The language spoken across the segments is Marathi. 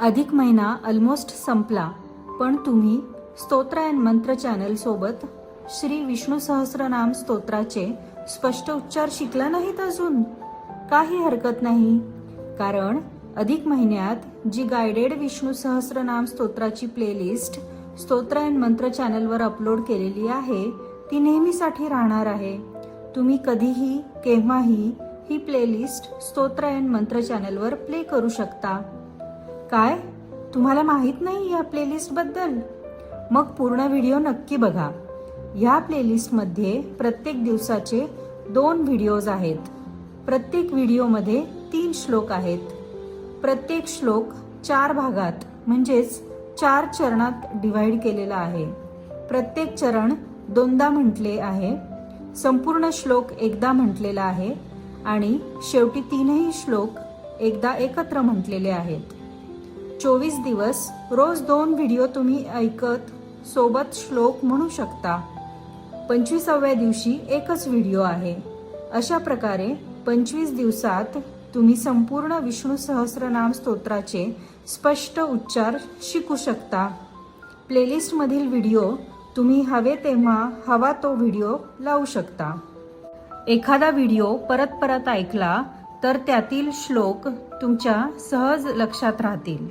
अधिक महिना ऑलमोस्ट संपला, पण तुम्ही स्तोत्र अँड मंत्र चॅनल सोबत श्री विष्णू सहस्रनाम स्तोत्राचे स्पष्ट उच्चार शिकला नाहीत अजून. काही हरकत नाही, कारण अधिक महिन्यात जी गायडेड विष्णू सहस्रनाम स्तोत्राची प्लेलिस्ट स्तोत्र अँड मंत्र चॅनलवर अपलोड केलेली आहे ती नेहमीसाठी राहणार आहे. तुम्ही कधीही केव्हाही ही प्लेलिस्ट स्तोत्र अँड मंत्र चॅनलवर प्ले करू शकता. काय तुम्हाला माहित नाही या प्लेलिस्ट बद्दल? मग पूर्ण व्हिडिओ नक्की बघा. या प्लेलिस्टमध्ये प्रत्येक दिवसाचे 2 व्हिडिओज आहेत. प्रत्येक व्हिडिओमध्ये 3 श्लोक आहेत. प्रत्येक श्लोक 4 भागात म्हणजेच 4 चरणात डिव्हाइड केलेला आहे. प्रत्येक चरण 2दा म्हटले आहे, संपूर्ण श्लोक एकदा म्हटलेला आहे आणि शेवटी 3ही श्लोक एकदा एकत्र म्हटलेले आहेत. 24 दिवस रोज 2 व्हिडिओ तुम्ही ऐकत सोबत श्लोक म्हणू शकता. 25व्या दिवशी एकच व्हिडिओ आहे. अशा प्रकारे 25 दिवसात तुम्ही संपूर्ण विष्णू सहस्रनाम स्तोत्राचे स्पष्ट उच्चार शिकू शकता. प्लेलिस्टमधील व्हिडिओ तुम्ही हवे तेव्हा हवा तो व्हिडिओ लावू शकता. एखादा व्हिडिओ परत परत ऐकला तर त्यातील श्लोक तुमच्या सहज लक्षात राहतील.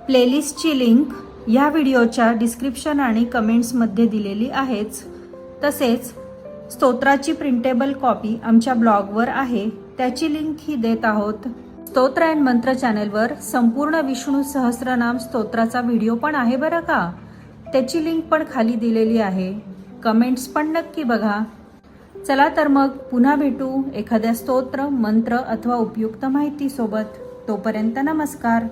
प्लेलिस्टची लिंक या व्हिडिओच्या डिस्क्रिप्शन आणि कमेंट्समध्ये दिलेली आहेच. तसेच स्तोत्राची प्रिंटेबल कॉपी आमच्या ब्लॉगवर आहे, त्याची लिंक ही देत आहोत. स्तोत्र अँड मंत्र चॅनलवर संपूर्ण विष्णू सहस्रनाम स्तोत्राचा व्हिडिओ पण आहे बरं का. त्याची लिंक पण खाली दिलेली आहे. कमेंट्स पण नक्की बघा. चला तर मग पुन्हा भेटू एखाद्या स्तोत्र, मंत्र अथवा उपयुक्त माहिती सोबत. तोपर्यंत नमस्कार.